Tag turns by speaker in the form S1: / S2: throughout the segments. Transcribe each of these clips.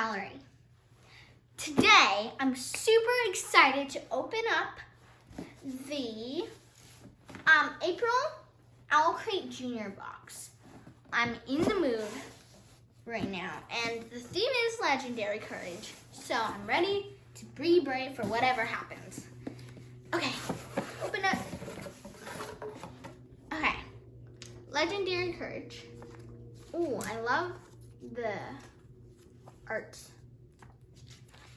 S1: gallery. Today, I'm super excited to open up the April OwlcrateJr box. I'm in the mood right now, and the theme is Legendary Courage, so I'm ready to be brave for whatever happens. Okay, open up. Okay, Legendary Courage. Ooh, I love the art.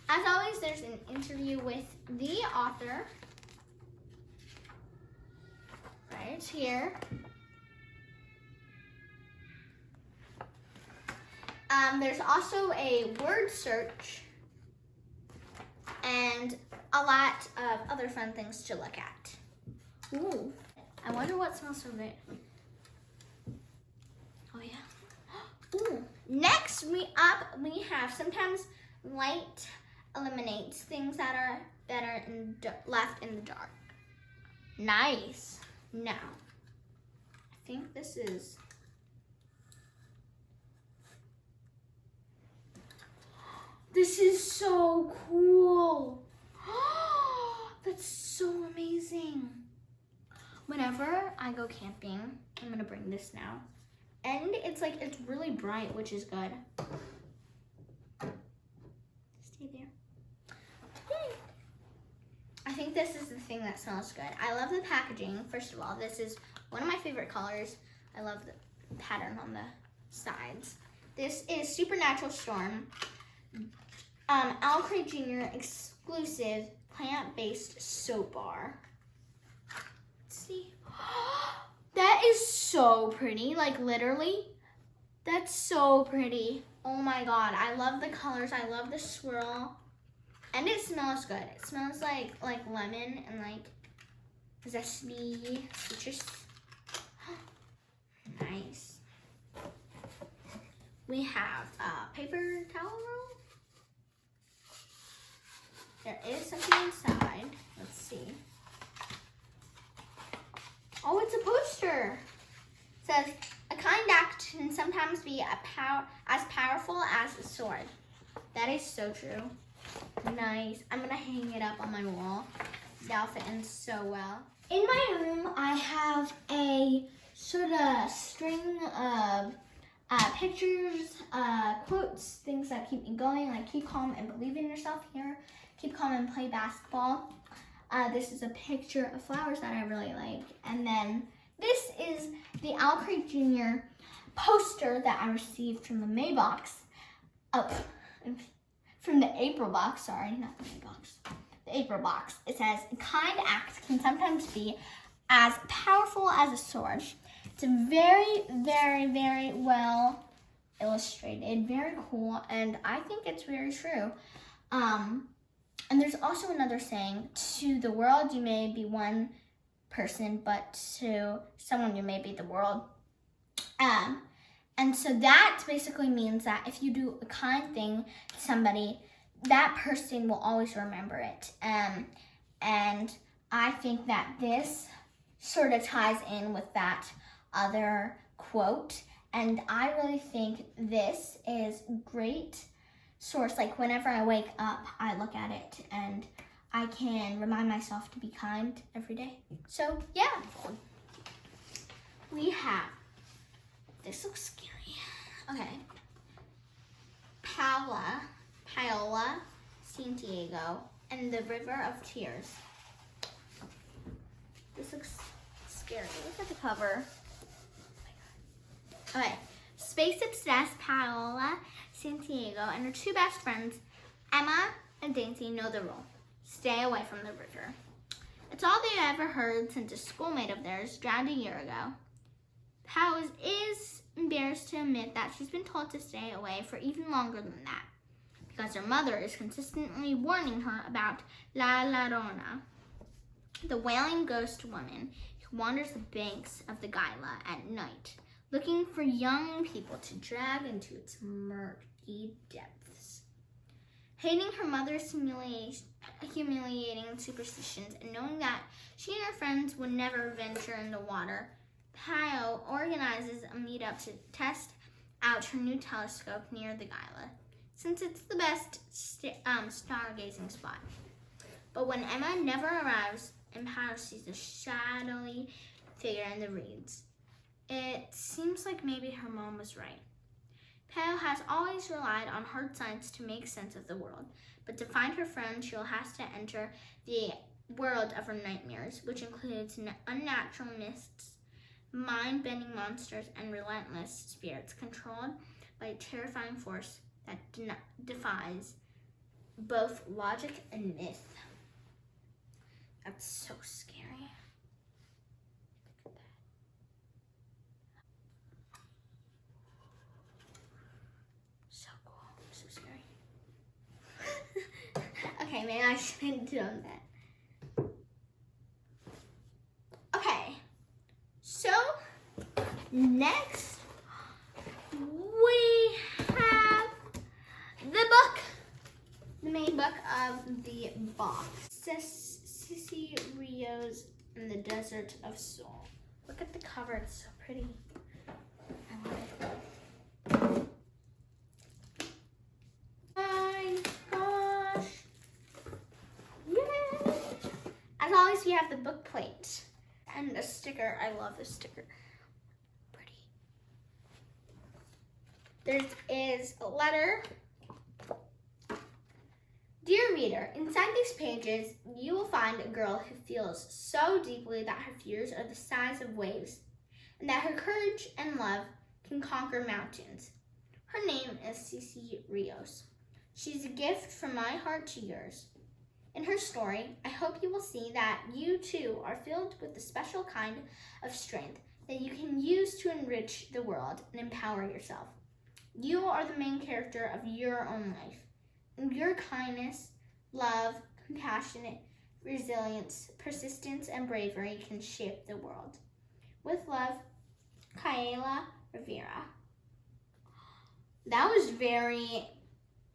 S1: As always, there's an interview with the author right here. There's also a word search and a lot of other fun things to look at. Ooh, I wonder what smells so good. Oh yeah. Ooh. Next, we have sometimes light eliminates things that are left in the dark. Nice. Now, I think this is. This is so cool. That's so amazing. Whenever I go camping, I'm gonna bring this now. And it's really bright, which is good. Stay there. Yay. I think this is the thing that smells good. I love the packaging. First of all, this is one of my favorite colors. I love the pattern on the sides. This is Supernatural Storm. OwlcrateJr exclusive plant-based soap bar. Let's see. That is so pretty. Like literally, that's so pretty. Oh my god, I love the colors. I love the swirl, and it smells good. It smells like lemon and like zesty citrus. Nice. We have a paper towel roll. There is something inside. Let's see. Oh, it's a poster. It says, a kind act can sometimes be as powerful as a sword. That is so true. Nice. I'm going to hang it up on my wall. That'll fit in so well. In my room, I have a sort of string of pictures, quotes, things that keep me going, like keep calm and believe in yourself here. Keep calm and play basketball. This is a picture of flowers that I really like. And then this is the OwlcrateJr poster that I received from the May box. Oh, from the April box, sorry, not the May box. The April box. It says, a kind act can sometimes be as powerful as a sword. It's very, very, very well illustrated, very cool, and I think it's very true. And there's also another saying, to the world you may be one person, but to someone you may be the world. And so that basically means that if you do a kind thing to somebody, that person will always remember it. And I think that this sort of ties in with that other quote. And I really think this is great source. Like whenever I wake up, I look at it and I can remind myself to be kind every day. So yeah, we have, this looks scary. Okay, Kaela Santiago and the River of Tears. This looks scary. Look at the cover. Oh my god. Okay, space-obsessed Kaela Santiago and her two best friends, Emma and Daisy, know the rule. Stay away from the river. It's all they've ever heard since a schoolmate of theirs drowned a year ago. Paz is embarrassed to admit that she's been told to stay away for even longer than that, because her mother is consistently warning her about La Llorona, the wailing ghost woman who wanders the banks of the Kaela at night, looking for young people to drag into its murky depths. Hating her mother's humiliating superstitions and knowing that she and her friends would never venture in the water, Pio organizes a meetup to test out her new telescope near the Kaela. since it's the best stargazing spot. But when Emma never arrives, and Peru sees a shadowy figure in the reeds, it seems like maybe her mom was right. Peru has always relied on hard science to make sense of the world, but to find her friend, she'll have to enter the world of her nightmares, which includes unnatural mists, mind-bending monsters, and relentless spirits controlled by a terrifying force that defies both logic and myth. That's so scary. Look at that. So cool. So scary. Okay, maybe I shouldn't have done that. Okay. So, next we have the book. The main book of the box. Sissy Rios in the Desert of Soul. Look at the cover, it's so pretty. I love it. My gosh. Yay! As always, we have the book plate and a sticker. I love this sticker. Pretty. There is a letter. Dear reader, inside these pages, you will find a girl who feels so deeply that her fears are the size of waves, and that her courage and love can conquer mountains. Her name is Sissy Rios. She's a gift from my heart to yours. In her story, I hope you will see that you too are filled with a special kind of strength that you can use to enrich the world and empower yourself. You are the main character of your own life. Your kindness, love, compassion, resilience, persistence, and bravery can shape the world. With love, Kaela Rivera. That was very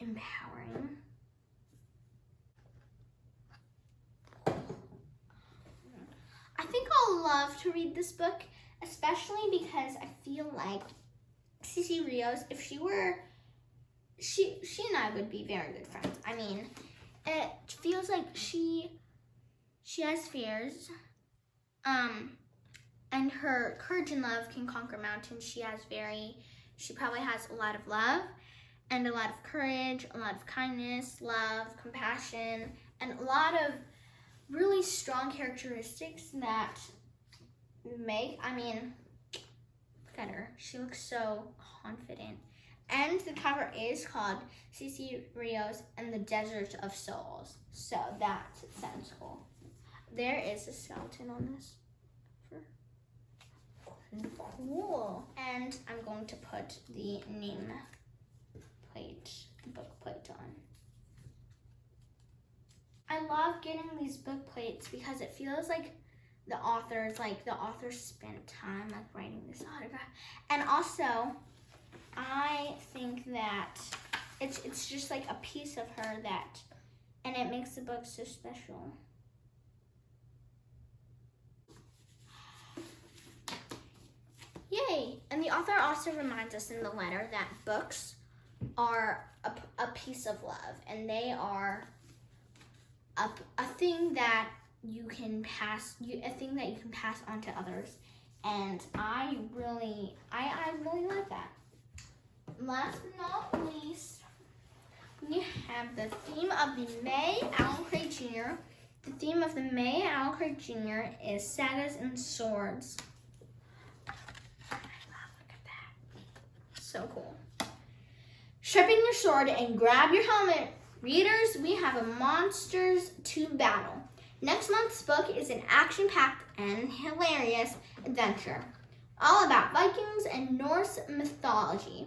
S1: empowering. I think I'll love to read this book, especially because I feel like Sissy Rios, if she were she and I would be very good friends. I mean, it feels like she has fears, and her courage and love can conquer mountains. She probably has a lot of love and a lot of courage, a lot of kindness, love, compassion, and a lot of really strong characteristics that look at her. She looks so confident. And the cover is called Sissy Rios and the Desert of Souls. So that sounds cool. There is a skeleton on this. Cool. And I'm going to put the name plate, the book plate on. I love getting these book plates because it feels like the author spent time writing this autograph. And also, I think that it's just like a piece of her and it makes the book so special. Yay! And the author also reminds us in the letter that books are a piece of love, and they are a thing that you can pass on to others. And I really like that. Last but not least, we have the theme of the May OwlcrateJr. The theme of the May OwlcrateJr. is Sagas and Swords. Look at that. So cool. Sharpen your sword and grab your helmet. Readers, we have a monsters to battle. Next month's book is an action-packed and hilarious adventure, all about Vikings and Norse mythology.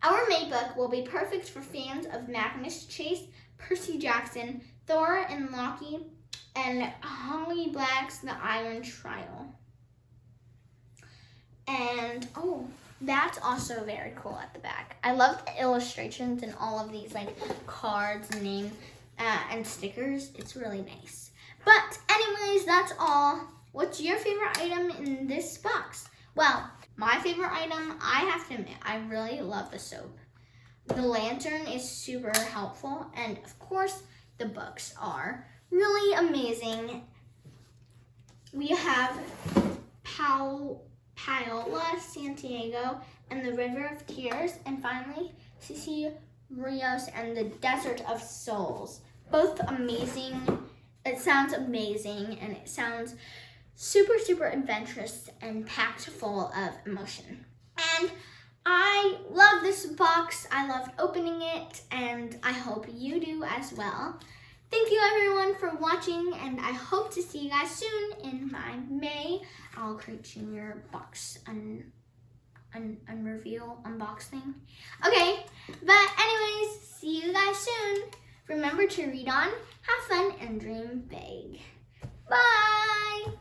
S1: Our May book will be perfect for fans of Magnus Chase, Percy Jackson, Thor and Loki, and Holly Black's The Iron Trial. And, that's also very cool at the back. I love the illustrations and all of these cards and name and stickers. It's really nice. But anyways, that's all. What's your favorite item in this box? Well, my favorite item, I have to admit, I really love the soap. The lantern is super helpful, and of course, the books are really amazing. We have Paola Santiago and the River of Tears, and finally, Cici Rios and the Desert of Souls. Both amazing. It sounds amazing, and it sounds super, super adventurous and packed full of emotion. And I love this box. I loved opening it, and I hope you do as well. Thank you everyone for watching, and I hope to see you guys soon in my May OwlcrateJr box unboxing. Okay, but anyways, see you guys soon. Remember to read on, have fun, and dream big. Bye!